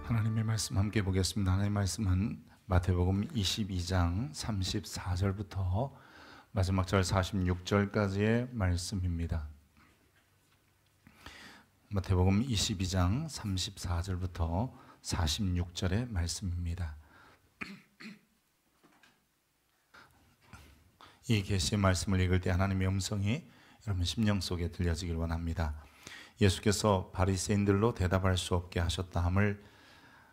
하나님의 말씀 함께 보겠습니다. 하나님의 말씀은 마태복음 22장 34절부터 마지막 절 46절까지의 말씀입니다. 마태복음 22장 34절부터 46절의 말씀입니다. 이 계시의 말씀을 읽을 때 하나님의 음성이 여러분 심령 속에 들려지길 원합니다. 예수께서 바리새인들로 대답할 수 없게 하셨다함을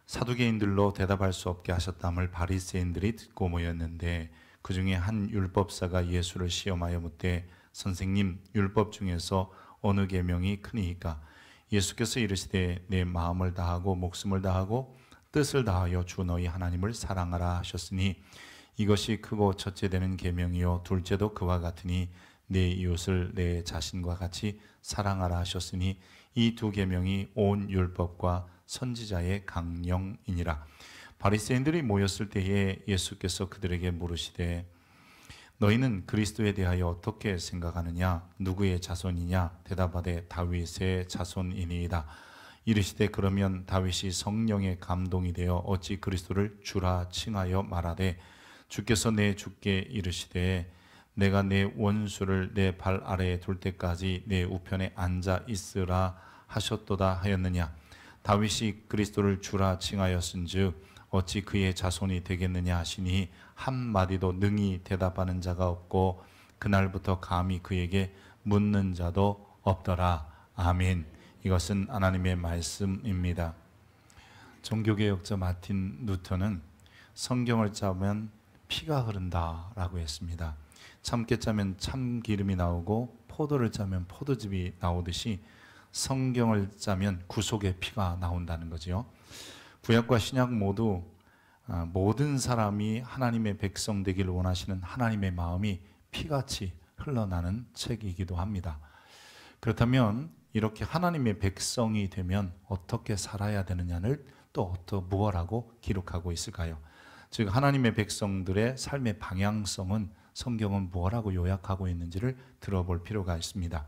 사두개인들로 대답할 수 없게 하셨다함을 바리새인들이 듣고 모였는데 그 중에 한 율법사가 예수를 시험하여 묻되 선생님, 율법 중에서 어느 계명이 크니이까? 예수께서 이르시되 내 마음을 다하고 목숨을 다하고 뜻을 다하여 주 너희 하나님을 사랑하라 하셨으니 이것이 크고 첫째 되는 계명이요 둘째도 그와 같으니 내 이웃을 내 자신과 같이 사랑하라 하셨으니 이 두 계명이 온 율법과 선지자의 강령이니라. 바리새인들이 모였을 때에 예수께서 그들에게 물으시되 너희는 그리스도에 대하여 어떻게 생각하느냐? 누구의 자손이냐? 대답하되 다윗의 자손이니이다. 이르시되 그러면 다윗이 성령의 감동이 되어 어찌 그리스도를 주라 칭하여 말하되 주께서 내 주께 이르시되 내가 내 원수를 내 발 아래에 둘 때까지 내 우편에 앉아 있으라 하셨도다 하였느냐? 다윗이 그리스도를 주라 칭하였은즉 어찌 그의 자손이 되겠느냐 하시니 한마디도 능히 대답하는 자가 없고 그날부터 감히 그에게 묻는 자도 없더라. 아멘. 이것은 하나님의 말씀입니다. 종교개혁자 마틴 루터는 성경을 짜면 피가 흐른다라고 했습니다. 참깨 짜면 참기름이 나오고 포도를 짜면 포도즙이 나오듯이 성경을 짜면 구속의 피가 나온다는 거죠. 구약과 신약 모두 모든 사람이 하나님의 백성 되기를 원하시는 하나님의 마음이 피같이 흘러나는 책이기도 합니다. 그렇다면 이렇게 하나님의 백성이 되면 어떻게 살아야 되느냐를 또 무엇라고 기록하고 있을까요? 즉 하나님의 백성들의 삶의 방향성은 성경은 무엇라고 요약하고 있는지를 들어볼 필요가 있습니다.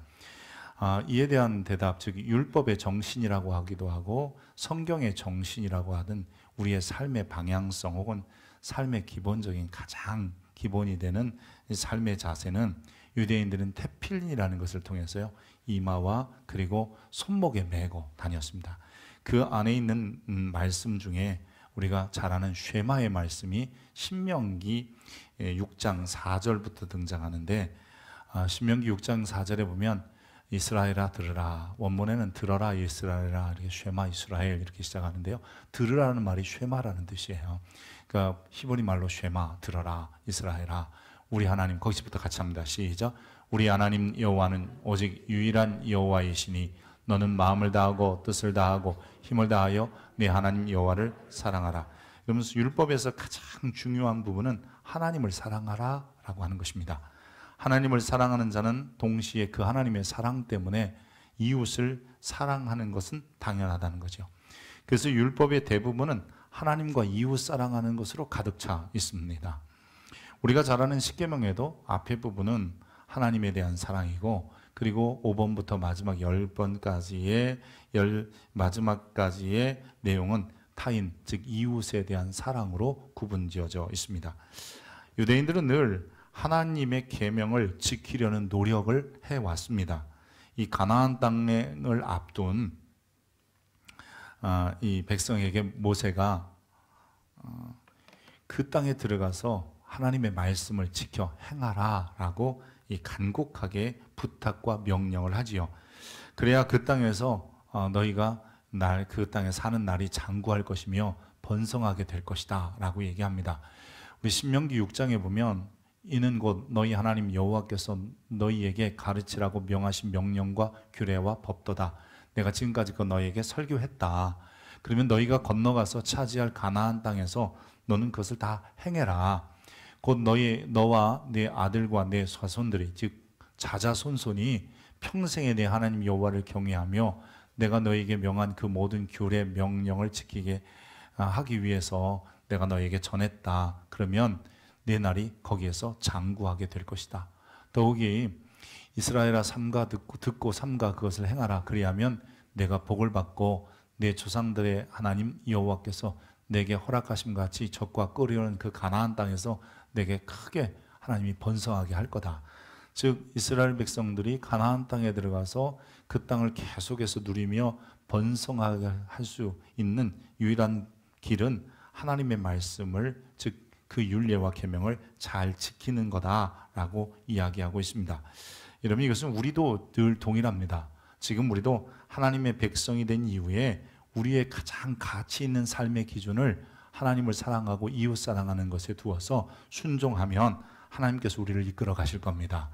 이에 대한 대답, 즉 율법의 정신이라고 하기도 하고 성경의 정신이라고 하든 우리의 삶의 방향성 혹은 삶의 기본적인 가장 기본이 되는 삶의 자세는 유대인들은 테필린이라는 것을 통해서요 이마와 그리고 손목에 메고 다녔습니다. 그 안에 있는 말씀 중에 우리가 잘 아는 쉐마의 말씀이 신명기 6장 4절부터 등장하는데 신명기 6장 4절에 보면 이스라엘아 들으라, 원문에는 들어라 이스라엘아, 이렇게 쉐마 이스라엘 이렇게 시작하는데요, 들으라는 말이 쉐마라는 뜻이에요. 그러니까 히브리 말로 쉐마, 들어라 이스라엘아, 우리 하나님, 거기서부터 같이 합니다. 시작. 우리 하나님 여호와는 오직 유일한 여호와이시니 너는 마음을 다하고 뜻을 다하고 힘을 다하여 네 하나님 여호와를 사랑하라. 그러면서 율법에서 가장 중요한 부분은 하나님을 사랑하라 라고 하는 것입니다. 하나님을 사랑하는 자는 동시에 그 하나님의 사랑 때문에 이웃을 사랑하는 것은 당연하다는 거죠. 그래서 율법의 대부분은 하나님과 이웃 사랑하는 것으로 가득 차 있습니다. 우리가 잘 아는 십계명에도 앞에 부분은 하나님에 대한 사랑이고 그리고 5번부터 마지막 10번까지의 마지막까지의 내용은 타인, 즉 이웃에 대한 사랑으로 구분지어져 있습니다. 유대인들은 늘 하나님의 계명을 지키려는 노력을 해왔습니다. 이 가나안 땅을 앞둔 이 백성에게 모세가 그 땅에 들어가서 하나님의 말씀을 지켜 행하라 라고 이 간곡하게 부탁과 명령을 하지요. 그래야 그 땅에서 너희가 그 땅에 사는 날이 장구할 것이며 번성하게 될 것이다 라고 얘기합니다. 우리 신명기 6장에 보면 이는 곧 너희 하나님 여호와께서 너희에게 가르치라고 명하신 명령과 규례와 법도다. 내가 지금까지 너희에게 설교했다. 그러면 너희가 건너가서 차지할 가나안 땅에서 너는 그것을 다 행해라. 곧 너와 네 아들과 네 자손들이, 즉 자자손손이 평생에 내 하나님 여호와를 경외하며 내가 너희에게 명한 그 모든 규례 명령을 지키게 하기 위해서 내가 너희에게 전했다. 그러면 내 날이 거기에서 장구하게 될 것이다. 더욱이 이스라엘아 삼가 듣고 삼가 그것을 행하라. 그리하면 내가 복을 받고 내 조상들의 하나님 여호와께서 내게 허락하심 같이 적과 끓이는 그 가나안 땅에서 내게 크게 하나님이 번성하게 할 거다. 즉 이스라엘 백성들이 가나안 땅에 들어가서 그 땅을 계속해서 누리며 번성하게 할 수 있는 유일한 길은 하나님의 말씀을, 즉 그 율례와 계명을 잘 지키는 거다라고 이야기하고 있습니다. 여러분, 이것은 우리도 늘 동일합니다. 지금 우리도 하나님의 백성이 된 이후에 우리의 가장 가치 있는 삶의 기준을 하나님을 사랑하고 이웃 사랑하는 것에 두어서 순종하면 하나님께서 우리를 이끌어 가실 겁니다.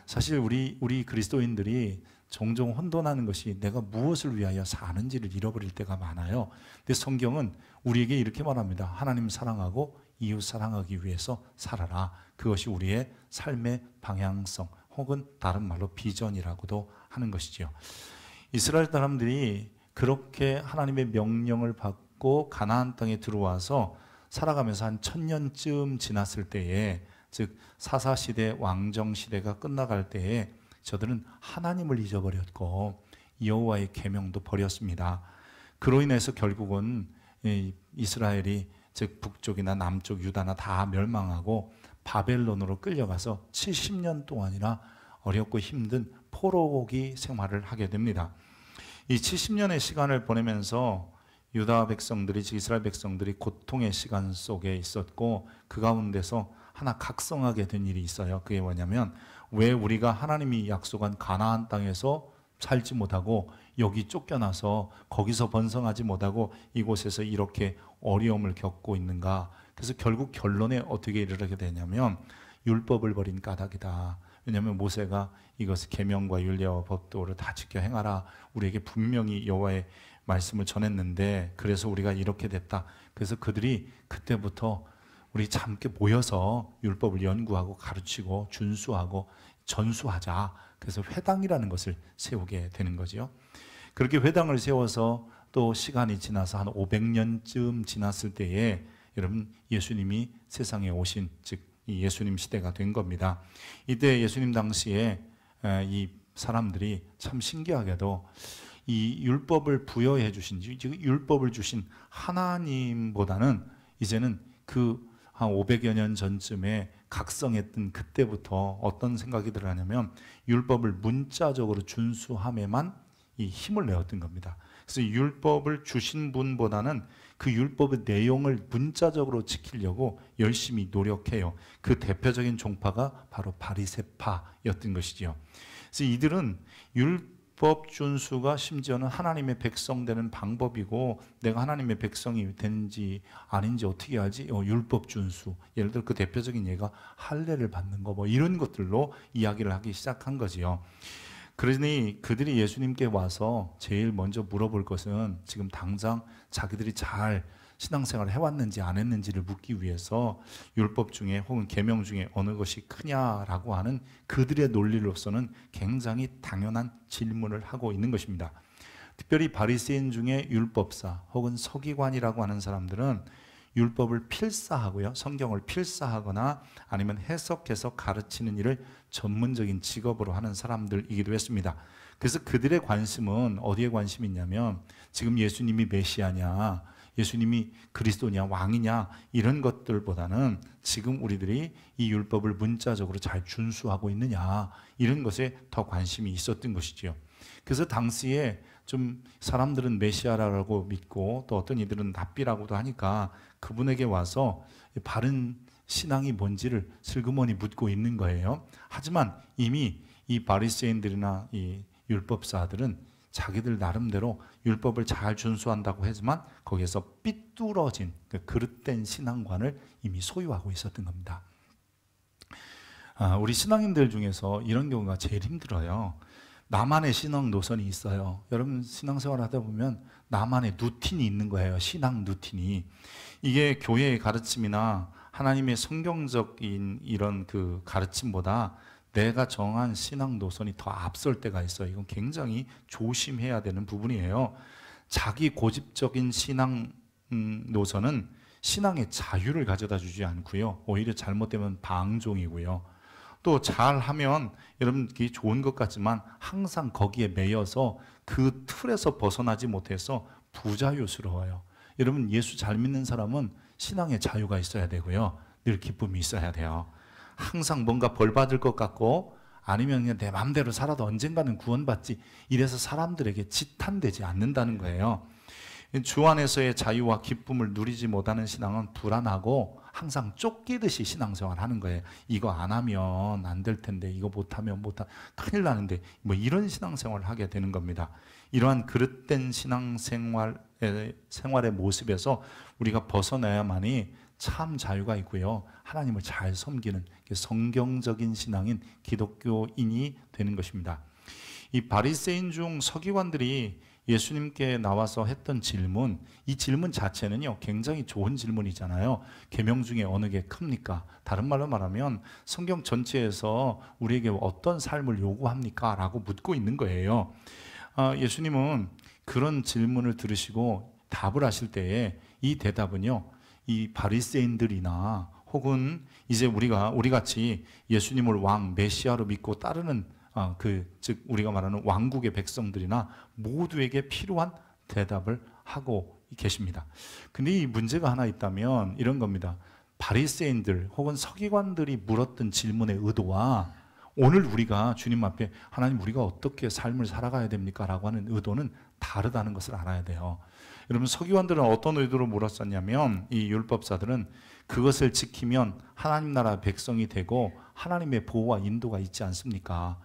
사실 우리 그리스도인들이 종종 혼돈하는 것이 내가 무엇을 위하여 사는지를 잃어버릴 때가 많아요. 근데 성경은 우리에게 이렇게 말합니다. 하나님 사랑하고 이웃 사랑하기 위해서 살아라. 그것이 우리의 삶의 방향성 혹은 다른 말로 비전이라고도 하는 것이죠. 이스라엘 사람들이 그렇게 하나님의 명령을 받고 가나안 땅에 들어와서 살아가면서 한 1000년쯤 지났을 때에, 즉 사사시대 왕정시대가 끝나갈 때에 저들은 하나님을 잊어버렸고 여호와의 계명도 버렸습니다. 그로 인해서 결국은 이스라엘이, 즉 북쪽이나 남쪽 유다나 다 멸망하고 바벨론으로 끌려가서 70년 동안이나 어렵고 힘든 포로기 생활을 하게 됩니다. 이 70년의 시간을 보내면서 유다 백성들이, 즉 이스라엘 백성들이 고통의 시간 속에 있었고 그 가운데서 하나 각성하게 된 일이 있어요. 그게 뭐냐면, 왜 우리가 하나님이 약속한 가나안 땅에서 살지 못하고 여기 쫓겨나서 거기서 번성하지 못하고 이곳에서 이렇게 어려움을 겪고 있는가? 그래서 결국 결론에 어떻게 이르게 되냐면 율법을 버린 까닭이다. 왜냐하면 모세가 이것을 계명과 율례와 법도를 다 지켜 행하라, 우리에게 분명히 여호와의 말씀을 전했는데 그래서 우리가 이렇게 됐다. 그래서 그들이 그때부터 우리 함께 모여서 율법을 연구하고 가르치고 준수하고 전수하자. 그래서 회당이라는 것을 세우게 되는 거죠. 그렇게 회당을 세워서 또 시간이 지나서 한 500년쯤 지났을 때에 여러분, 예수님이 세상에 오신, 즉 이 예수님 시대가 된 겁니다. 이때 예수님 당시에 이 사람들이 참 신기하게도 이 율법을 부여해 주신, 즉 율법을 주신 하나님보다는 이제는 그 한 500여 년 전쯤에 각성했던 그때부터 어떤 생각이 들었냐면 율법을 문자적으로 준수함에만 이 힘을 내었던 겁니다. 그래서 율법을 주신 분보다는 그 율법의 내용을 문자적으로 지키려고 열심히 노력해요. 그 대표적인 종파가 바로 바리새파였던 것이죠. 그래서 이들은 율법 준수가 심지어는 하나님의 백성 되는 방법이고, 내가 하나님의 백성이 되는지 아닌지 어떻게 알지? 율법 준수. 예를 들어 그 대표적인 예가 할례를 받는 거, 뭐 이런 것들로 이야기를 하기 시작한 거지요. 그러니 그들이 예수님께 와서 제일 먼저 물어볼 것은 지금 당장 자기들이 잘 신앙생활을 해왔는지 안 했는지를 묻기 위해서 율법 중에 혹은 계명 중에 어느 것이 크냐라고 하는 그들의 논리로서는 굉장히 당연한 질문을 하고 있는 것입니다. 특별히 바리새인 중에 율법사 혹은 서기관이라고 하는 사람들은 율법을 필사하고요, 성경을 필사하거나 아니면 해석해서 가르치는 일을 전문적인 직업으로 하는 사람들이기도 했습니다. 그래서 그들의 관심은 어디에 관심이 있냐면 지금 예수님이 메시아냐, 예수님이 그리스도냐, 왕이냐, 이런 것들보다는 지금 우리들이 이 율법을 문자적으로 잘 준수하고 있느냐, 이런 것에 더 관심이 있었던 것이죠. 그래서 당시에 좀 사람들은 메시아라고 믿고 또 어떤 이들은 랍비라고도 하니까 그분에게 와서 바른 신앙이 뭔지를 슬그머니 묻고 있는 거예요. 하지만 이미 이 바리새인들이나 이 율법사들은 자기들 나름대로 율법을 잘 준수한다고 하지만 거기에서 삐뚤어진 그릇된 신앙관을 이미 소유하고 있었던 겁니다. 우리 신앙인들 중에서 이런 경우가 제일 힘들어요. 나만의 신앙 노선이 있어요. 여러분 신앙생활 하다 보면 나만의 루틴이 있는 거예요. 신앙 루틴이. 이게 교회의 가르침이나 하나님의 성경적인 이런 그 가르침보다 내가 정한 신앙 노선이 더 앞설 때가 있어요. 이건 굉장히 조심해야 되는 부분이에요. 자기 고집적인 신앙 노선은 신앙의 자유를 가져다 주지 않고요. 오히려 잘못되면 방종이고요. 또 잘하면 여러분 그게 좋은 것 같지만 항상 거기에 매여서 그 틀에서 벗어나지 못해서 부자유스러워요. 여러분, 예수 잘 믿는 사람은 신앙에 자유가 있어야 되고요, 늘 기쁨이 있어야 돼요. 항상 뭔가 벌 받을 것 같고 아니면 그냥 내 마음대로 살아도 언젠가는 구원받지, 이래서 사람들에게 지탄되지 않는다는 거예요. 주 안에서의 자유와 기쁨을 누리지 못하는 신앙은 불안하고 항상 쫓기듯이 신앙생활 하는 거예요. 이거 안 하면 안 될 텐데, 이거 못하면 큰일 나는데, 뭐 이런 신앙생활을 하게 되는 겁니다. 이러한 그릇된 생활의 모습에서 우리가 벗어나야만이 참 자유가 있고요, 하나님을 잘 섬기는 성경적인 신앙인 기독교인이 되는 것입니다. 이 바리새인 중 서기관들이 예수님께 나와서 했던 질문, 이 질문 자체는요 굉장히 좋은 질문이잖아요. 계명 중에 어느 게 큽니까? 다른 말로 말하면 성경 전체에서 우리에게 어떤 삶을 요구합니까? 라고 묻고 있는 거예요. 예수님은 그런 질문을 들으시고 답을 하실 때에 이 대답은요, 이 바리새인들이나 혹은 이제 우리 같이 예수님을 왕 메시아로 믿고 따르는 즉 우리가 말하는 왕국의 백성들이나 모두에게 필요한 대답을 하고 계십니다. 근데 이 문제가 하나 있다면 이런 겁니다. 바리새인들 혹은 서기관들이 물었던 질문의 의도와 오늘 우리가 주님 앞에 하나님 우리가 어떻게 삶을 살아가야 됩니까? 라고 하는 의도는 다르다는 것을 알아야 돼요. 여러분, 서기관들은 어떤 의도로 물었었냐면, 이 율법사들은 그것을 지키면 하나님 나라 백성이 되고 하나님의 보호와 인도가 있지 않습니까?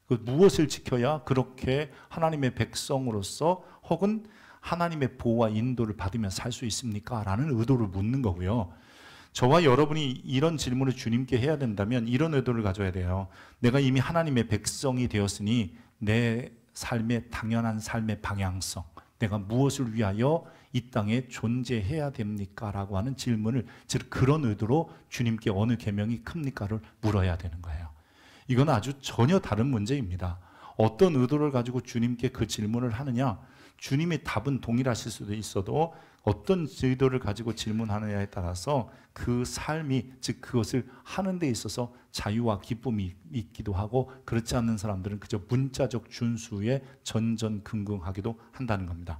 무엇을 지켜야 그렇게 하나님의 백성으로서 혹은 하나님의 보호와 인도를 받으며 살 수 있습니까? 라는 의도를 묻는 거고요. 저와 여러분이 이런 질문을 주님께 해야 된다면 이런 의도를 가져야 돼요. 내가 이미 하나님의 백성이 되었으니 내 삶의 당연한 삶의 방향성, 내가 무엇을 위하여 이 땅에 존재해야 됩니까? 라고 하는 질문을, 즉 그런 의도로 주님께 어느 계명이 큽니까?를 물어야 되는 거예요. 이건 아주 전혀 다른 문제입니다. 어떤 의도를 가지고 주님께 그 질문을 하느냐, 주님의 답은 동일하실 수도 있어도 어떤 의도를 가지고 질문하느냐에 따라서 그 삶이, 즉 그것을 하는 데 있어서 자유와 기쁨이 있기도 하고, 그렇지 않는 사람들은 그저 문자적 준수에 전전긍긍하기도 한다는 겁니다.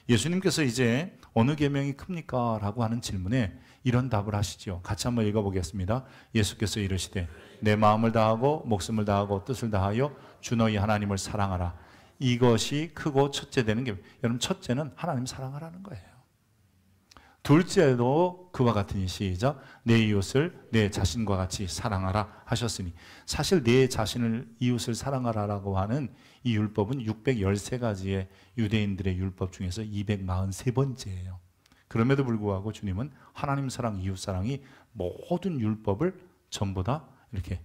예수님께서 이제 어느 계명이 큽니까? 라고 하는 질문에 이런 답을 하시죠. 같이 한번 읽어보겠습니다. 예수께서 이르시되 내 마음을 다하고 목숨을 다하고 뜻을 다하여 주 너희 하나님을 사랑하라. 이것이 크고 첫째 되는 게, 여러분 첫째는 하나님 사랑하라는 거예요. 둘째도 그와 같으니, 시작, 내 이웃을 내 자신과 같이 사랑하라 하셨으니, 사실 내 자신을 이웃을 사랑하라라고 하는 이 율법은 613가지의 유대인들의 율법 중에서 243번째예요. 그럼에도 불구하고 주님은 하나님 사랑, 이웃 사랑이 모든 율법을 전부 다 이렇게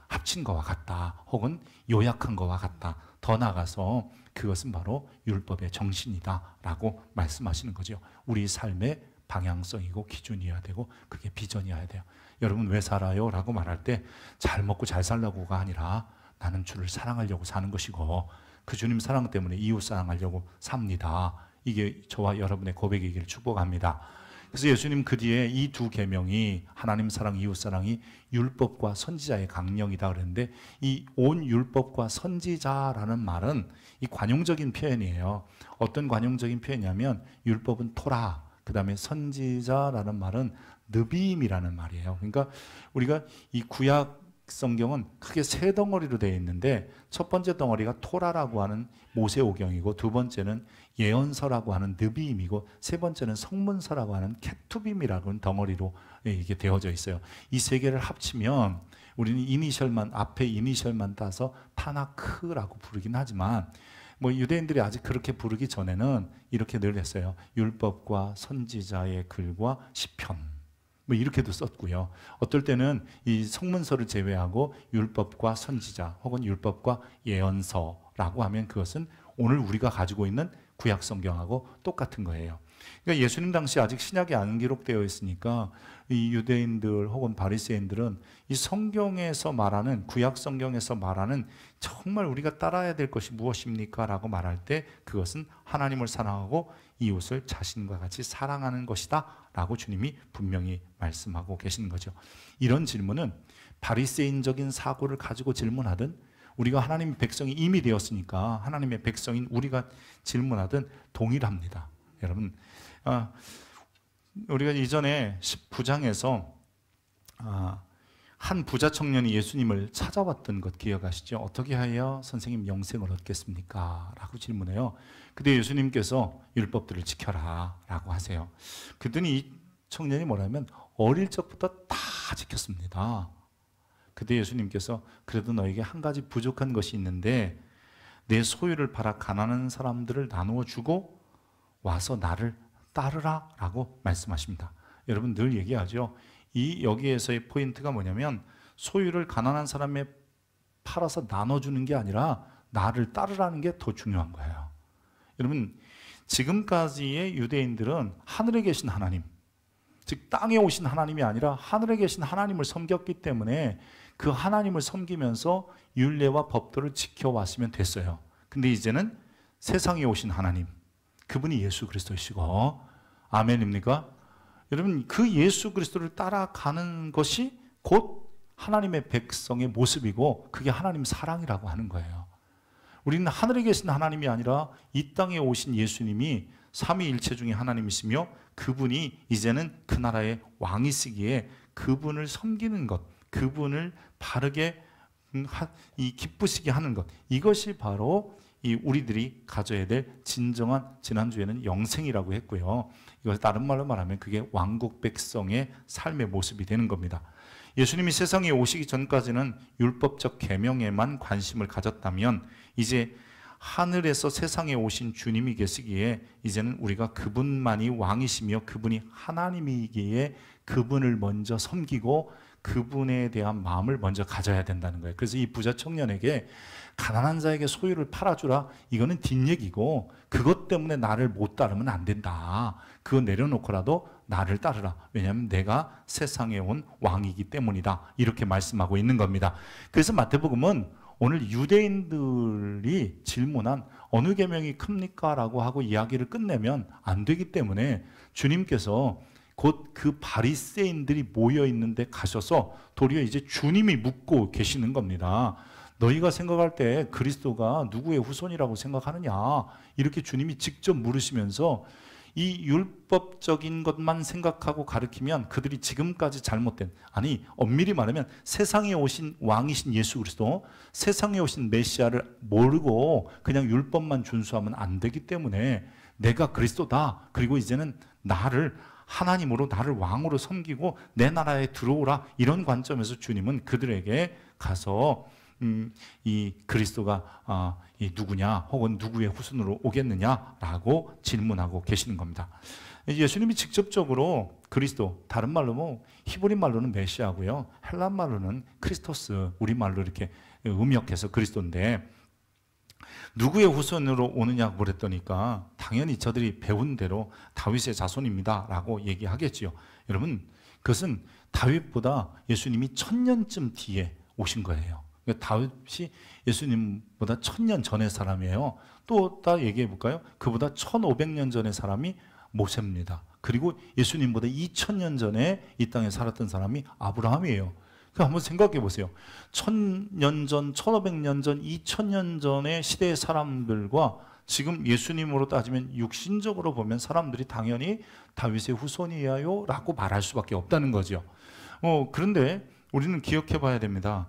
합친 것과 같다, 혹은 요약한 것과 같다, 더 나아가서 그것은 바로 율법의 정신이다 라고 말씀하시는 거죠. 우리 삶의 방향성이고 기준이어야 되고 그게 비전이어야 돼요. 여러분 왜 살아요? 라고 말할 때 잘 먹고 잘 살려고가 아니라 나는 주를 사랑하려고 사는 것이고 그 주님 사랑 때문에 이웃 사랑하려고 삽니다. 이게 저와 여러분의 고백이기를 축복합니다. 그래서 예수님 그 뒤에 이 두 계명이, 하나님 사랑, 이웃 사랑이 율법과 선지자의 강령이다 그랬는데, 이 온 율법과 선지자라는 말은 이 관용적인 표현이에요. 어떤 관용적인 표현이냐면 율법은 토라, 그 다음에 선지자라는 말은 느비임이라는 말이에요. 그러니까 우리가 이 구약 성경은 크게 세 덩어리로 되어 있는데, 첫 번째 덩어리가 토라라고 하는 모세오경이고, 두 번째는 예언서라고 하는 느비임이고, 세 번째는 성문서라고 하는 케투빔이라고 하는 덩어리로 이게 되어져 있어요. 이 세 개를 합치면 우리는 이니셜만, 앞에 이니셜만 따서 타나크라고 부르긴 하지만, 뭐 유대인들이 아직 그렇게 부르기 전에는 이렇게 늘 했어요. 율법과 선지자의 글과 시편, 뭐 이렇게도 썼고요. 어떨 때는 이 성문서를 제외하고 율법과 선지자 혹은 율법과 예언서라고 하면 그것은 오늘 우리가 가지고 있는 구약 성경하고 똑같은 거예요. 그러니까 예수님 당시 아직 신약이 안 기록되어 있으니까 이 유대인들 혹은 바리새인들은 이 성경에서 말하는, 구약 성경에서 말하는 정말 우리가 따라야 될 것이 무엇입니까? 라고 말할 때 그것은 하나님을 사랑하고 이웃을 자신과 같이 사랑하는 것이다 라고 주님이 분명히 말씀하고 계시는 거죠. 이런 질문은 바리새인적인 사고를 가지고 질문하든 우리가 하나님의 백성이 이미 되었으니까 하나님의 백성인 우리가 질문하든 동일합니다. 여러분, 우리가 이전에 19장에서 한 부자 청년이 예수님을 찾아왔던 것 기억하시죠? 어떻게 하여 선생님 영생을 얻겠습니까? 라고 질문해요. 그때 예수님께서 율법들을 지켜라 라고 하세요. 그랬더니 이 청년이 뭐라면 어릴 적부터 다 지켰습니다. 그때 예수님께서 그래도 너에게 한 가지 부족한 것이 있는데 내 소유를 팔아 가난한 사람들을 나누어 주고 와서 나를 따르라 라고 말씀하십니다. 여러분 늘 얘기하죠. 여기에서의 포인트가 뭐냐면 소유를 가난한 사람에 팔아서 나눠주는 게 아니라 나를 따르라는 게 더 중요한 거예요. 여러분 지금까지의 유대인들은 하늘에 계신 하나님, 즉 땅에 오신 하나님이 아니라 하늘에 계신 하나님을 섬겼기 때문에 그 하나님을 섬기면서 율례와 법도를 지켜왔으면 됐어요. 근데 이제는 세상에 오신 하나님, 그분이 예수 그리스도이시고, 아멘입니까? 여러분 그 예수 그리스도를 따라가는 것이 곧 하나님의 백성의 모습이고 그게 하나님 사랑이라고 하는 거예요. 우리는 하늘에 계신 하나님이 아니라 이 땅에 오신 예수님이 삼위일체 중에 하나님이시며 그분이 이제는 그 나라의 왕이시기에 그분을 섬기는 것, 그분을 바르게 기쁘시게 하는 것, 이것이 바로 우리들이 가져야 될 진정한, 지난주에는 영생이라고 했고요. 이걸 다른 말로 말하면 그게 왕국 백성의 삶의 모습이 되는 겁니다. 예수님이 세상에 오시기 전까지는 율법적 계명에만 관심을 가졌다면 이제 하늘에서 세상에 오신 주님이 계시기에 이제는 우리가 그분만이 왕이시며 그분이 하나님이기에 그분을 먼저 섬기고 그분에 대한 마음을 먼저 가져야 된다는 거예요. 그래서 이 부자 청년에게 가난한 자에게 소유를 팔아주라, 이거는 뒷얘기고 그것 때문에 나를 못 따르면 안 된다. 그거 내려놓고라도 나를 따르라. 왜냐하면 내가 세상에 온 왕이기 때문이다. 이렇게 말씀하고 있는 겁니다. 그래서 마태복음은 오늘 유대인들이 질문한 어느 계명이 큽니까? 라고 하고 이야기를 끝내면 안 되기 때문에 주님께서 곧 그 바리새인들이 모여 있는데 가셔서 도리어 이제 주님이 묻고 계시는 겁니다. 너희가 생각할 때 그리스도가 누구의 후손이라고 생각하느냐? 이렇게 주님이 직접 물으시면서 이 율법적인 것만 생각하고 가르치면 그들이 지금까지 잘못된, 아니 엄밀히 말하면 세상에 오신 왕이신 예수 그리스도, 세상에 오신 메시아를 모르고 그냥 율법만 준수하면 안 되기 때문에 내가 그리스도다, 그리고 이제는 나를 하나님으로, 나를 왕으로 섬기고 내 나라에 들어오라, 이런 관점에서 주님은 그들에게 가서 이 그리스도가 이 누구냐, 혹은 누구의 후손으로 오겠느냐라고 질문하고 계시는 겁니다. 예수님이 직접적으로 그리스도, 다른 말로 뭐 히브리 말로는 메시아고요, 헬란 말로는 크리스토스, 우리 말로 이렇게 음역해서 그리스도인데 누구의 후손으로 오느냐고 그랬더니까 당연히 저들이 배운 대로 다윗의 자손입니다 라고 얘기하겠지요. 여러분 그것은 다윗보다 예수님이 1000년쯤 뒤에 오신 거예요. 그러니까 다윗이 예수님보다 1000년 전의 사람이에요. 또 다 얘기해 볼까요? 그보다 1500년 전의 사람이 모세입니다. 그리고 예수님보다 2000년 전에 이 땅에 살았던 사람이 아브라함이에요. 한번 생각해 보세요. 1000년 전, 1500년 전, 2000년 전의 시대의 사람들과 지금 예수님으로 따지면 육신적으로 보면 사람들이 당연히 다윗의 후손이에요 라고 말할 수밖에 없다는 거죠. 그런데 우리는 기억해 봐야 됩니다.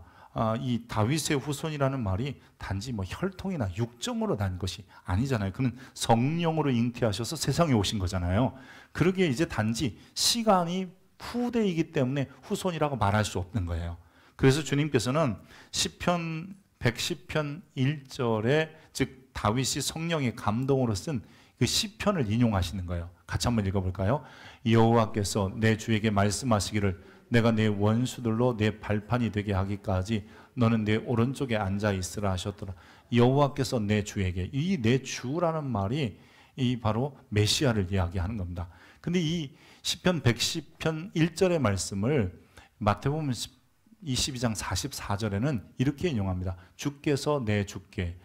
이 다윗의 후손이라는 말이 단지 뭐 혈통이나 육정으로 난 것이 아니잖아요. 그는 성령으로 잉태하셔서 세상에 오신 거잖아요. 그러기에 이제 단지 시간이 후대이기 때문에 후손이라고 말할 수 없는 거예요. 그래서 주님께서는 시편 110편 1절에 즉 다윗이 성령의 감동으로 쓴 그 시편을 인용하시는 거예요. 같이 한번 읽어볼까요? 여호와께서 내 주에게 말씀하시기를 내가 내 원수들로 내 발판이 되게 하기까지 너는 내 오른쪽에 앉아 있으라 하셨더라. 여호와께서 내 주에게, 이 내 주라는 말이 이 바로 메시아를 이야기하는 겁니다. 근데 이 시편 110편 1절의 말씀을 마태복음 22장 44절에는 이렇게 인용합니다. 주께서 내 주께.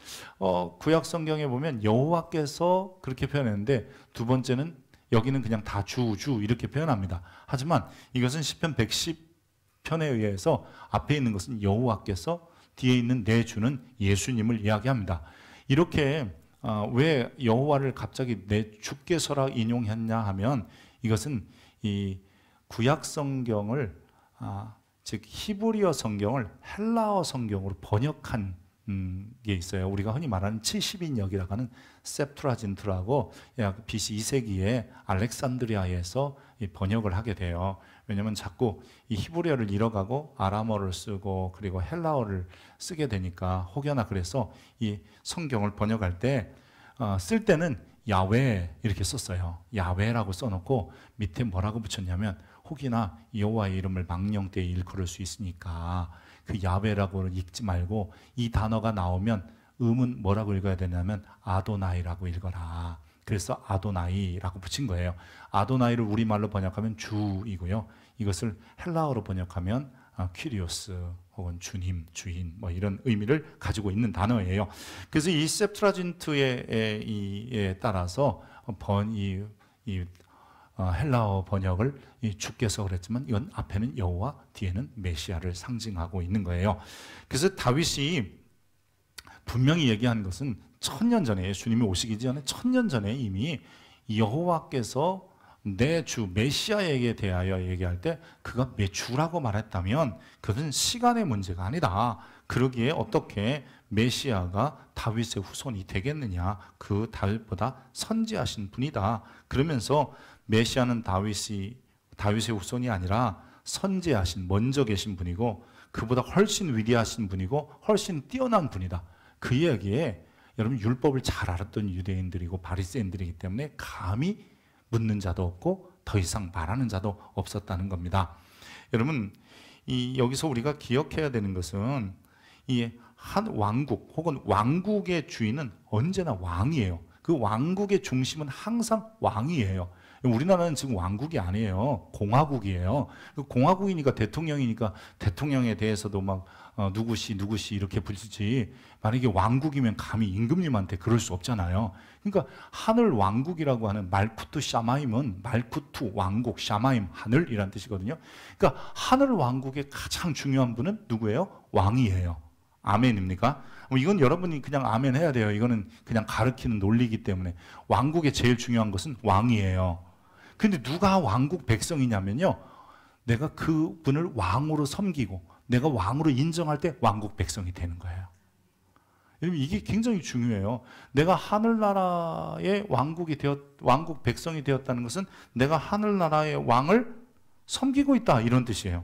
구약 성경에 보면 여호와께서 그렇게 표현했는데 두 번째는 여기는 그냥 다 주 이렇게 표현합니다. 하지만 이것은 시편 110편에 의해서 앞에 있는 것은 여호와께서, 뒤에 있는 내 주는 예수님을 이야기합니다. 이렇게 왜 여호와를 갑자기 내 주께서라 인용했냐 하면, 이것은 이 구약 성경을 즉 히브리어 성경을 헬라어 성경으로 번역한 게 있어요. 우리가 흔히 말하는 70인역이라고 하는 셉투라진트라고 약 BC 2세기에 알렉산드리아에서 번역을 하게 돼요. 왜냐하면 자꾸 이 히브리어를 잃어가고 아람어를 쓰고 그리고 헬라어를 쓰게 되니까 혹여나, 그래서 이 성경을 번역할 때 쓸 때는 야훼 이렇게 썼어요. 야훼라고 써놓고 밑에 뭐라고 붙였냐면, 혹이나 여호와의 이름을 망령 때에 일컬을 수 있으니까 그 야훼라고 읽지 말고 이 단어가 나오면 음은 뭐라고 읽어야 되냐면 아도나이라고 읽어라. 그래서 아도나이라고 붙인 거예요. 아도나이를 우리말로 번역하면 주이고요. 이것을 헬라어로 번역하면 퀴리오스 혹은 주님, 주인 뭐 이런 의미를 가지고 있는 단어예요. 그래서 이 셉투라진트에 따라서 헬라어 번역을 주께서 그랬지만, 이건 앞에는 여호와, 뒤에는 메시아를 상징하고 있는 거예요. 그래서 다윗이 분명히 얘기한 것은 1000년 전에, 예수님이 오시기 전에 1000년 전에 이미 여호와께서 내 주 메시아에게 대하여 얘기할 때 그가 내 주라고 말했다면 그것은 시간의 문제가 아니다. 그러기에 어떻게 메시아가 다윗의 후손이 되겠느냐, 그 다윗보다 선지하신 분이다. 그러면서 메시아는 다윗의 후손이 아니라 선지하신, 먼저 계신 분이고 그보다 훨씬 위대하신 분이고 훨씬 뛰어난 분이다. 그 이야기에 여러분, 율법을 잘 알았던 유대인들이고 바리새인들이기 때문에 감히 묻는 자도 없고 더 이상 말하는 자도 없었다는 겁니다. 여러분, 여기서 우리가 기억해야 되는 것은 이 한 왕국 혹은 왕국의 주인은 언제나 왕이에요. 그 왕국의 중심은 항상 왕이에요. 우리나라는 지금 왕국이 아니에요. 공화국이에요. 공화국이니까 대통령이니까 대통령에 대해서도 막 누구시 이렇게 부르지, 만약에 왕국이면 감히 임금님한테 그럴 수 없잖아요. 그러니까 하늘 왕국이라고 하는 말쿠트 샤마임은, 말쿠트 왕국, 샤마임 하늘이란 뜻이거든요. 그러니까 하늘 왕국의 가장 중요한 분은 누구예요? 왕이에요. 아멘입니까? 이건 여러분이 그냥 아멘 해야 돼요. 이거는 그냥 가르치는 논리이기 때문에. 왕국의 제일 중요한 것은 왕이에요. 근데 누가 왕국 백성이냐면요, 내가 그분을 왕으로 섬기고 내가 왕으로 인정할 때 왕국 백성이 되는 거예요. 여러분, 이게 굉장히 중요해요. 내가 하늘나라의 왕국 백성이 되었다는 것은 내가 하늘나라의 왕을 섬기고 있다, 이런 뜻이에요.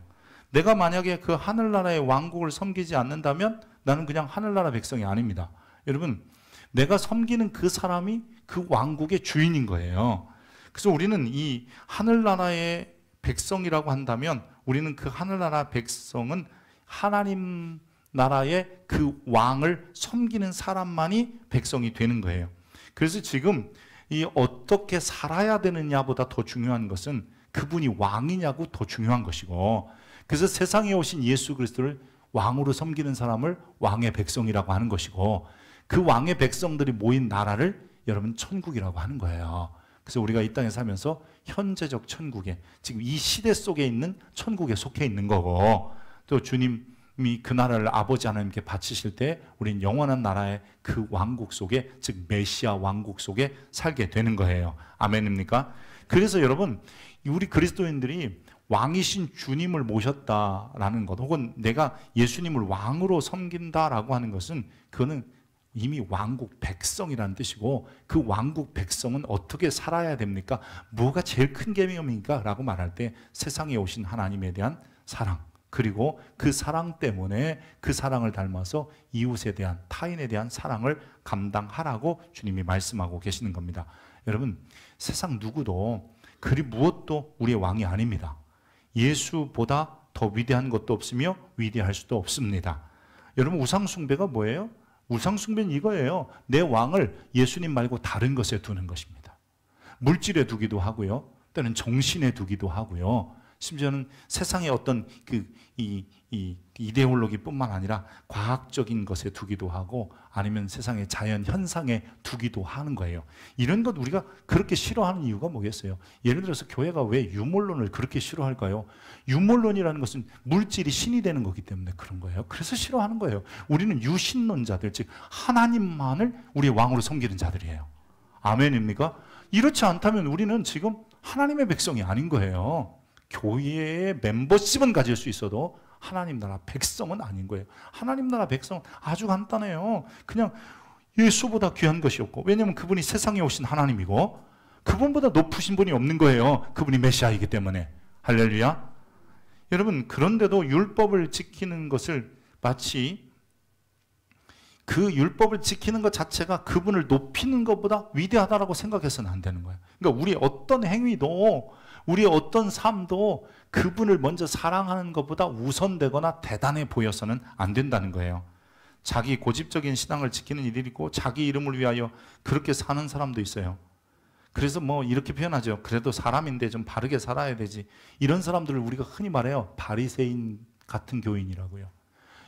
내가 만약에 그 하늘나라의 왕국을 섬기지 않는다면 나는 그냥 하늘나라 백성이 아닙니다. 여러분, 내가 섬기는 그 사람이 그 왕국의 주인인 거예요. 그래서 우리는 이 하늘나라의 백성이라고 한다면, 우리는 그 하늘나라 백성은 하나님 나라의 그 왕을 섬기는 사람만이 백성이 되는 거예요. 그래서 지금 이 어떻게 살아야 되느냐보다 더 중요한 것은 그분이 왕이냐고 더 중요한 것이고, 그래서 세상에 오신 예수 그리스도를 왕으로 섬기는 사람을 왕의 백성이라고 하는 것이고, 그 왕의 백성들이 모인 나라를 여러분 천국이라고 하는 거예요. 그래서 우리가 이 땅에 살면서 현재적 천국에, 지금 이 시대 속에 있는 천국에 속해 있는 거고, 또 주님이 그 나라를 아버지 하나님께 바치실 때 우린 영원한 나라의 그 왕국 속에, 즉 메시아 왕국 속에 살게 되는 거예요. 아멘입니까? 그래서 여러분, 우리 그리스도인들이 왕이신 주님을 모셨다라는 것, 혹은 내가 예수님을 왕으로 섬긴다라고 하는 것은, 그거는 이미 왕국 백성이라는 뜻이고, 그 왕국 백성은 어떻게 살아야 됩니까? 뭐가 제일 큰 계명입니까? 라고 말할 때 세상에 오신 하나님에 대한 사랑, 그리고 그 사랑 때문에 그 사랑을 닮아서 이웃에 대한, 타인에 대한 사랑을 감당하라고 주님이 말씀하고 계시는 겁니다. 여러분, 세상 누구도 그리 무엇도 우리의 왕이 아닙니다. 예수보다 더 위대한 것도 없으며 위대할 수도 없습니다. 여러분, 우상숭배가 뭐예요? 우상숭배는 이거예요. 내 왕을 예수님 말고 다른 것에 두는 것입니다. 물질에 두기도 하고요, 또는 정신에 두기도 하고요, 심지어는 세상의 어떤 이 이데올로기뿐만 아니라 과학적인 것에 두기도 하고 아니면 세상의 자연 현상에 두기도 하는 거예요. 이런 것 우리가 그렇게 싫어하는 이유가 뭐겠어요? 예를 들어서 교회가 왜 유물론을 그렇게 싫어할까요? 유물론이라는 것은 물질이 신이 되는 거기 때문에 그런 거예요. 그래서 싫어하는 거예요. 우리는 유신론자들, 즉 하나님만을 우리의 왕으로 섬기는 자들이에요. 아멘입니까? 이렇지 않다면 우리는 지금 하나님의 백성이 아닌 거예요. 교회의 멤버십은 가질 수 있어도 하나님 나라 백성은 아닌 거예요. 하나님 나라 백성은 아주 간단해요. 그냥 예수보다 귀한 것이 없고, 왜냐하면 그분이 세상에 오신 하나님이고 그분보다 높으신 분이 없는 거예요. 그분이 메시아이기 때문에. 할렐루야. 여러분, 그런데도 율법을 지키는 것을 마치 그 율법을 지키는 것 자체가 그분을 높이는 것보다 위대하다라고 생각해서는 안 되는 거예요. 그러니까 우리의 어떤 행위도, 우리의 어떤 삶도 그분을 먼저 사랑하는 것보다 우선되거나 대단해 보여서는 안 된다는 거예요. 자기 고집적인 신앙을 지키는 이들이 있고 자기 이름을 위하여 그렇게 사는 사람도 있어요. 그래서 뭐 이렇게 표현하죠. 그래도 사람인데 좀 바르게 살아야 되지. 이런 사람들을 우리가 흔히 말해요. 바리새인 같은 교인이라고요.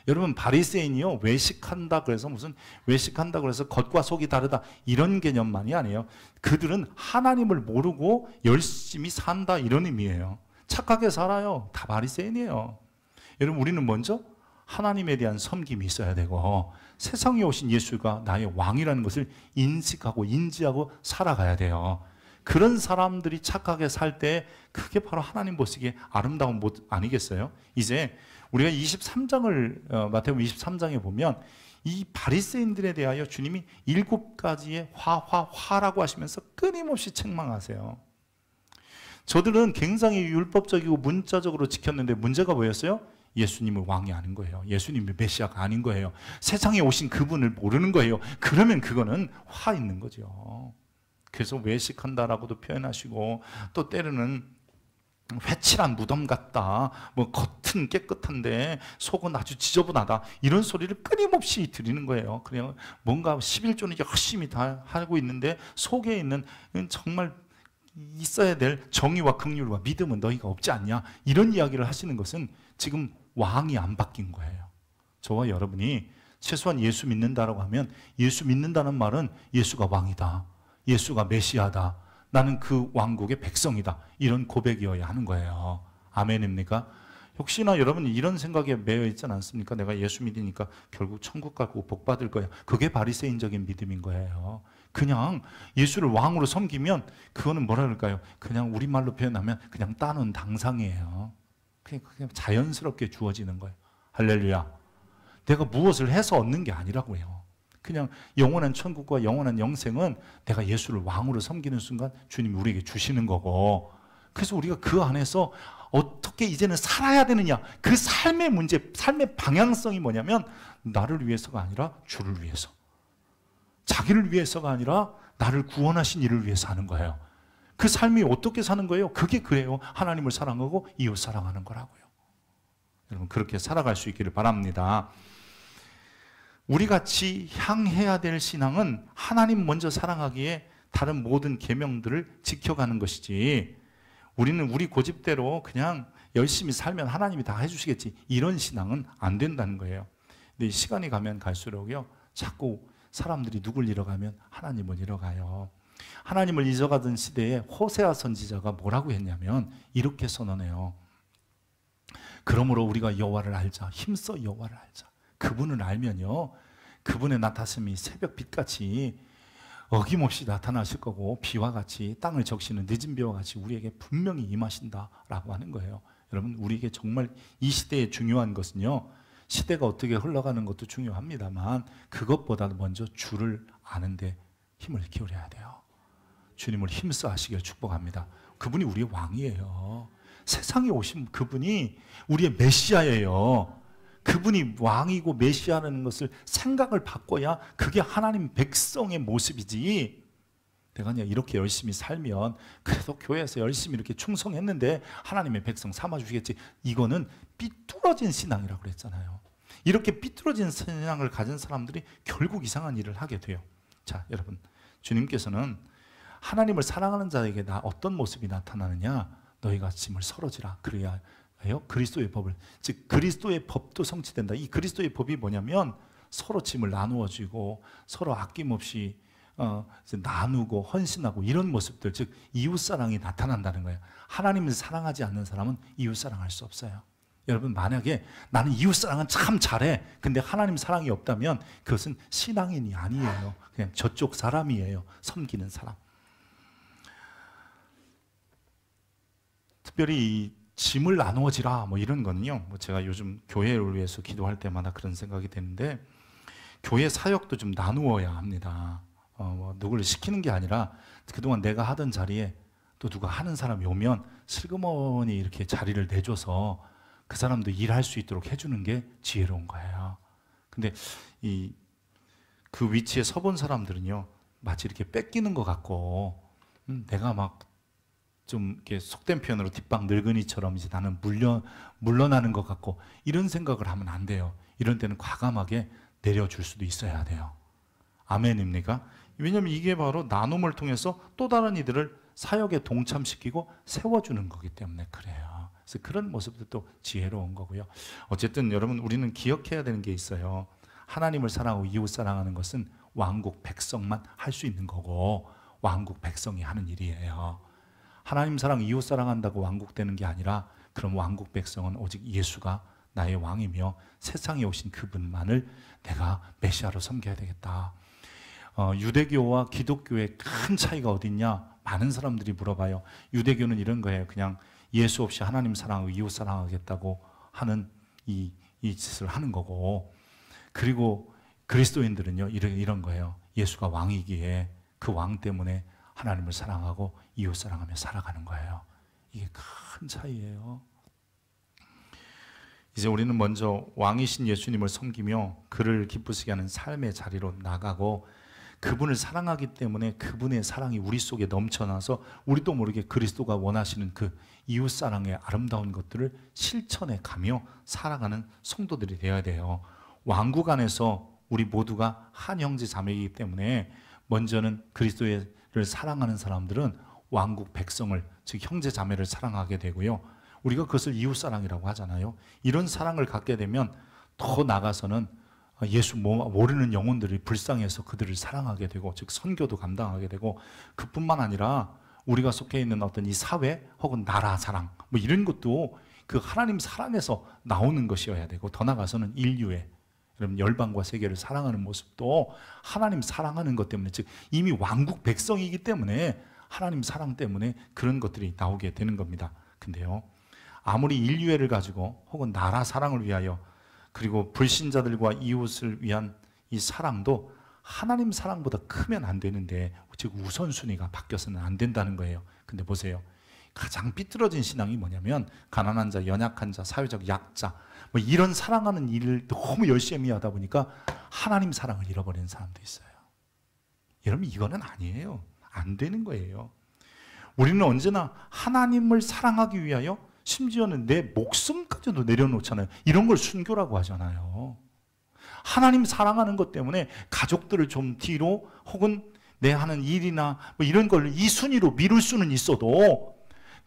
여러분, 바리새인이요, 외식한다 그래서 무슨 외식한다 그래서 겉과 속이 다르다 이런 개념만이 아니에요. 그들은 하나님을 모르고 열심히 산다 이런 의미예요. 착하게 살아요. 다 바리새인이에요. 여러분, 우리는 먼저 하나님에 대한 섬김이 있어야 되고 세상에 오신 예수가 나의 왕이라는 것을 인식하고 인지하고 살아가야 돼요. 그런 사람들이 착하게 살 때 그게 바로 하나님 보시기에 아름다운 모습 아니겠어요? 이제 우리가 23장을 마태복음 23장에 보면 이 바리새인들에 대하여 주님이 7가지의 화라고 하시면서 끊임없이 책망하세요. 저들은 굉장히 율법적이고 문자적으로 지켰는데 문제가 뭐였어요? 예수님을 왕이 아닌 거예요. 예수님이 메시아가 아닌 거예요. 세상에 오신 그분을 모르는 거예요. 그러면 그거는 화 있는 거죠. 그래서 외식한다라고도 표현하시고 또 때로는 회칠한 무덤 같다, 뭐 겉은 깨끗한데 속은 아주 지저분하다, 이런 소리를 끊임없이 드리는 거예요. 그냥 뭔가 11조는 열심히 다 하고 있는데 속에 있는 정말 있어야 될 정의와 긍휼과 믿음은 너희가 없지 않냐, 이런 이야기를 하시는 것은 지금 왕이 안 바뀐 거예요. 저와 여러분이 최소한 예수 믿는다라고 하면 예수 믿는다는 말은 예수가 왕이다, 예수가 메시아다, 나는 그 왕국의 백성이다, 이런 고백이어야 하는 거예요. 아멘입니까? 혹시나 여러분이 이런 생각에 매여 있지 않습니까? 내가 예수 믿으니까 결국 천국 가고 복 받을 거야. 그게 바리새인적인 믿음인 거예요. 그냥 예수를 왕으로 섬기면 그거는 뭐라 그럴까요? 그냥 우리말로 표현하면 그냥 따놓은 당상이에요. 그냥 자연스럽게 주어지는 거예요. 할렐루야. 내가 무엇을 해서 얻는 게 아니라고요. 그냥 영원한 천국과 영원한 영생은 내가 예수를 왕으로 섬기는 순간 주님이 우리에게 주시는 거고, 그래서 우리가 그 안에서 어떻게 이제는 살아야 되느냐, 그 삶의 문제, 삶의 방향성이 뭐냐면 나를 위해서가 아니라 주를 위해서, 자기를 위해서가 아니라 나를 구원하신 이를 위해서 하는 거예요. 그 삶이 어떻게 사는 거예요? 그게 그래요. 하나님을 사랑하고 이웃 사랑하는 거라고요. 여러분, 그렇게 살아갈 수 있기를 바랍니다. 우리 같이 향해야 될 신앙은 하나님 먼저 사랑하기에 다른 모든 계명들을 지켜가는 것이지, 우리는 우리 고집대로 그냥 열심히 살면 하나님이 다 해주시겠지, 이런 신앙은 안 된다는 거예요. 근데 시간이 가면 갈수록요, 자꾸 사람들이 누굴 잃어가면 하나님을 잃어가요. 하나님을 잊어가던 시대에 호세아 선지자가 뭐라고 했냐면 이렇게 선언해요. 그러므로 우리가 여호와를 알자, 힘써 여호와를 알자. 그분을 알면요, 그분의 나타남이 새벽빛같이 어김없이 나타나실 거고 비와 같이 땅을 적시는 늦은 비와 같이 우리에게 분명히 임하신다라고 하는 거예요. 여러분, 우리에게 정말 이 시대에 중요한 것은요, 시대가 어떻게 흘러가는 것도 중요합니다만 그것보다 먼저 주를 아는데 힘을 기울여야 돼요. 주님을 힘써 하시길 축복합니다. 그분이 우리의 왕이에요. 세상에 오신 그분이 우리의 메시아예요. 그분이 왕이고 메시아라는 것을 생각을 바꿔야 그게 하나님 백성의 모습이지, 내가 그냥 이렇게 열심히 살면 그래도 교회에서 열심히 이렇게 충성했는데 하나님의 백성 삼아주시겠지, 이거는 삐뚤어진 신앙이라고 그랬잖아요. 이렇게 삐뚤어진 신앙을 가진 사람들이 결국 이상한 일을 하게 돼요. 자, 여러분, 주님께서는 하나님을 사랑하는 자에게 어떤 모습이 나타나느냐, 너희가 짐을 서러지라. 그래야 그리스도의 법을, 즉 그리스도의 법도 성취된다. 이 그리스도의 법이 뭐냐면 서로 짐을 나누어 주고 서로 아낌없이 나누고 헌신하고 이런 모습들, 즉 이웃사랑이 나타난다는 거예요. 하나님을 사랑하지 않는 사람은 이웃사랑할 수 없어요. 여러분, 만약에 나는 이웃사랑은 참 잘해, 근데 하나님 사랑이 없다면 그것은 신앙인이 아니에요. 그냥 저쪽 사람이에요. 섬기는 사람. 특별히 이 짐을 나누어지라 뭐 이런 거는요, 제가 요즘 교회를 위해서 기도할 때마다 그런 생각이 드는데, 교회 사역도 좀 나누어야 합니다. 누구를 시키는 게 아니라 그동안 내가 하던 자리에 또 누가 하는 사람이 오면 슬그머니 이렇게 자리를 내줘서 그 사람도 일할 수 있도록 해주는 게 지혜로운 거예요. 근데 그 위치에 서본 사람들은요, 마치 이렇게 뺏기는 것 같고, 내가 막 좀 이렇게 속된 표현으로 뒷방 늙은이처럼 이제 나는 물러나는 것 같고, 이런 생각을 하면 안 돼요. 이런 때는 과감하게 내려줄 수도 있어야 돼요. 아멘입니까? 왜냐하면 이게 바로 나눔을 통해서 또 다른 이들을 사역에 동참시키고 세워주는 거기 때문에 그래요. 그래서 그런 모습도 또 지혜로운 거고요. 어쨌든 여러분, 우리는 기억해야 되는 게 있어요. 하나님을 사랑하고 이웃 사랑하는 것은 왕국 백성만 할 수 있는 거고, 왕국 백성이 하는 일이에요. 하나님 사랑, 이웃 사랑한다고 왕국 되는 게 아니라, 그럼 왕국 백성은 오직 예수가 나의 왕이며 세상에 오신 그분만을 내가 메시아로 섬겨야 되겠다. 유대교와 기독교의 큰 차이가 어딨냐? 많은 사람들이 물어봐요. 유대교는 이런 거예요. 그냥 예수 없이 하나님 사랑하고 이웃 사랑하겠다고 하는 이 짓을 하는 거고, 그리고 그리스도인들은요, 이런 거예요. 예수가 왕이기에 그 왕 때문에 하나님을 사랑하고 이웃 사랑하며 살아가는 거예요. 이게 큰 차이예요. 이제 우리는 먼저 왕이신 예수님을 섬기며 그를 기쁘시게 하는 삶의 자리로 나가고, 그분을 사랑하기 때문에 그분의 사랑이 우리 속에 넘쳐나서 우리도 모르게 그리스도가 원하시는 그 이웃사랑의 아름다운 것들을 실천해 가며 살아가는 성도들이 되어야 돼요. 왕국 안에서 우리 모두가 한 형제 자매이기 때문에 먼저는 그리스도를 사랑하는 사람들은 왕국 백성을, 즉 형제 자매를 사랑하게 되고요. 우리가 그것을 이웃사랑이라고 하잖아요. 이런 사랑을 갖게 되면 더 나가서는 예수 모르는 영혼들이 불쌍해서 그들을 사랑하게 되고, 즉 선교도 감당하게 되고, 그뿐만 아니라 우리가 속해 있는 어떤 이 사회 혹은 나라 사랑 뭐 이런 것도 그 하나님 사랑에서 나오는 것이어야 되고, 더 나가서는 인류의, 여러분, 열방과 세계를 사랑하는 모습도 하나님 사랑하는 것 때문에, 즉 이미 왕국 백성이기 때문에 하나님 사랑 때문에 그런 것들이 나오게 되는 겁니다. 근데요, 아무리 인류애를 가지고 혹은 나라 사랑을 위하여, 그리고 불신자들과 이웃을 위한 이 사랑도 하나님 사랑보다 크면 안 되는데, 즉 우선순위가 바뀌어서는 안 된다는 거예요. 근데 보세요, 가장 삐뚤어진 신앙이 뭐냐면, 가난한 자, 연약한 자, 사회적 약자 뭐 이런 사랑하는 일을 너무 열심히 하다 보니까 하나님 사랑을 잃어버리는 사람도 있어요. 여러분, 이거는 아니에요. 안 되는 거예요. 우리는 언제나 하나님을 사랑하기 위하여 심지어는 내 목숨까지도 내려놓잖아요. 이런 걸 순교라고 하잖아요. 하나님 사랑하는 것 때문에 가족들을 좀 뒤로, 혹은 내 하는 일이나 뭐 이런 걸 이 순위로 미룰 수는 있어도,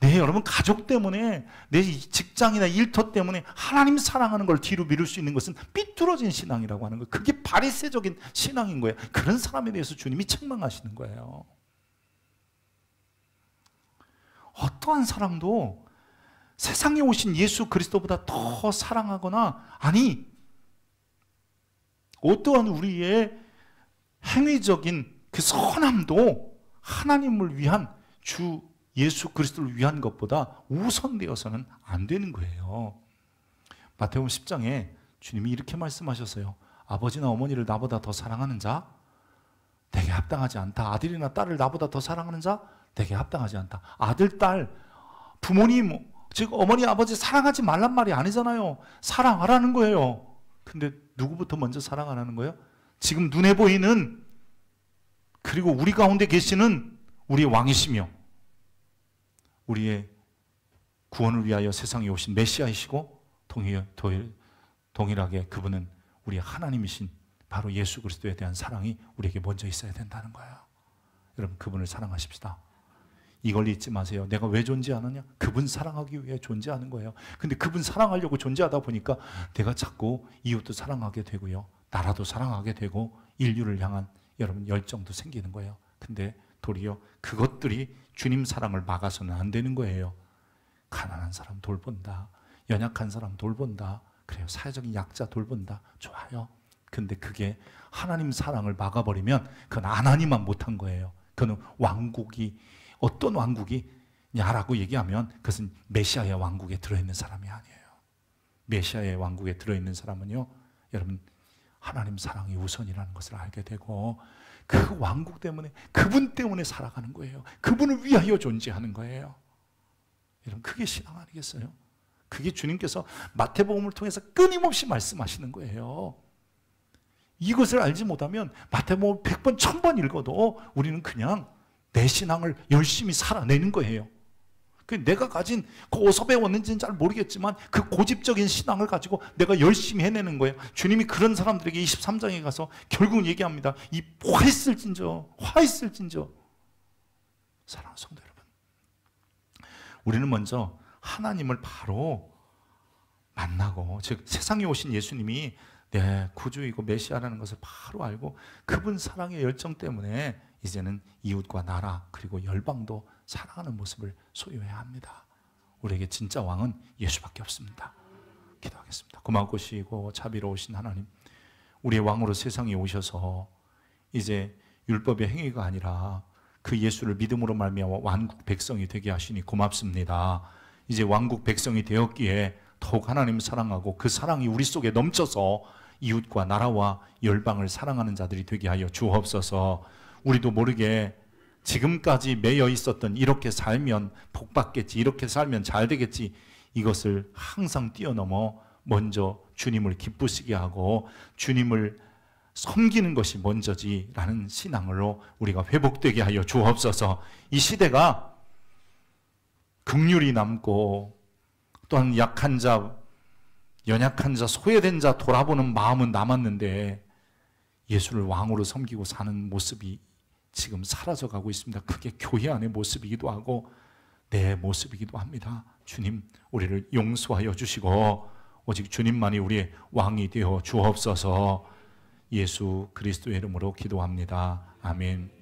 여러분, 가족 때문에, 내 직장이나 일터 때문에 하나님 사랑하는 걸 뒤로 미룰 수 있는 것은 삐뚤어진 신앙이라고 하는 거예요. 그게 바리새적인 신앙인 거예요. 그런 사람에 대해서 주님이 책망하시는 거예요. 어떠한 사람도 세상에 오신 예수 그리스도보다 더 사랑하거나, 아니, 어떠한 우리의 행위적인 그 선함도 하나님을 위한, 주 예수 그리스도를 위한 것보다 우선되어서는 안 되는 거예요. 마태복음 10장에 주님이 이렇게 말씀하셨어요. 아버지나 어머니를 나보다 더 사랑하는 자 내게 합당하지 않다. 아들이나 딸을 나보다 더 사랑하는 자 내게 합당하지 않다. 아들, 딸, 부모님, 즉 어머니, 아버지 사랑하지 말란 말이 아니잖아요. 사랑하라는 거예요. 근데 누구부터 먼저 사랑하라는 거예요? 지금 눈에 보이는, 그리고 우리 가운데 계시는 우리의 왕이시며 우리의 구원을 위하여 세상에 오신 메시아이시고, 동일하게 그분은 우리의 하나님이신 바로 예수 그리스도에 대한 사랑이 우리에게 먼저 있어야 된다는 거예요. 여러분, 그분을 사랑하십시다. 이걸 잊지 마세요. 내가 왜 존재하느냐? 그분 사랑하기 위해 존재하는 거예요. 근데 그분 사랑하려고 존재하다 보니까 내가 자꾸 이웃도 사랑하게 되고요, 나라도 사랑하게 되고 인류를 향한 여러분 열정도 생기는 거예요. 근데 도리어 그것들이 주님 사랑을 막아서는 안 되는 거예요. 가난한 사람 돌본다, 연약한 사람 돌본다, 그래요. 사회적인 약자 돌본다, 좋아요. 근데 그게 하나님 사랑을 막아버리면 그건 하나님만 못한 거예요. 그건 왕국이, 어떤 왕국이냐라고 얘기하면 그것은 메시아의 왕국에 들어있는 사람이 아니에요. 메시아의 왕국에 들어있는 사람은요, 여러분 하나님 사랑이 우선이라는 것을 알게 되고 그 왕국 때문에, 그분 때문에 살아가는 거예요. 그분을 위하여 존재하는 거예요. 여러분 그게 신앙 아니겠어요? 그게 주님께서 마태복음을 통해서 끊임없이 말씀하시는 거예요. 이것을 알지 못하면 마태복음 100번, 1000번 읽어도 우리는 그냥 내 신앙을 열심히 살아내는 거예요. 내가 가진, 어디서 배웠는지는 잘 모르겠지만 그 고집적인 신앙을 가지고 내가 열심히 해내는 거예요. 주님이 그런 사람들에게 23장에 가서 결국은 얘기합니다. 이 화했을진저 사랑하는 성도 여러분, 우리는 먼저 하나님을 바로 만나고, 즉 세상에 오신 예수님이 내 구주이고 메시아라는 것을 바로 알고 그분 사랑의 열정 때문에 이제는 이웃과 나라 그리고 열방도 사랑하는 모습을 소유해야 합니다. 우리에게 진짜 왕은 예수밖에 없습니다. 기도하겠습니다. 고맙고시고 자비로우신 하나님, 우리의 왕으로 세상에 오셔서 이제 율법의 행위가 아니라 그 예수를 믿음으로 말미암아 왕국 백성이 되게 하시니 고맙습니다. 이제 왕국 백성이 되었기에 더욱 하나님을 사랑하고 그 사랑이 우리 속에 넘쳐서 이웃과 나라와 열방을 사랑하는 자들이 되게 하여 주옵소서. 우리도 모르게 지금까지 매여 있었던 이렇게 살면 복 받겠지, 이렇게 살면 잘 되겠지, 이것을 항상 뛰어넘어 먼저 주님을 기쁘시게 하고 주님을 섬기는 것이 먼저지라는 신앙으로 우리가 회복되게 하여 주옵소서. 이 시대가 긍휼이 남고 또한 약한 자, 연약한 자, 소외된 자 돌아보는 마음은 남았는데 예수를 왕으로 섬기고 사는 모습이 지금 사라져가고 있습니다. 그게 교회 안의 모습이기도 하고 내 모습이기도 합니다. 주님, 우리를 용서하여 주시고 오직 주님만이 우리의 왕이 되어 주옵소서. 예수 그리스도의 이름으로 기도합니다. 아멘.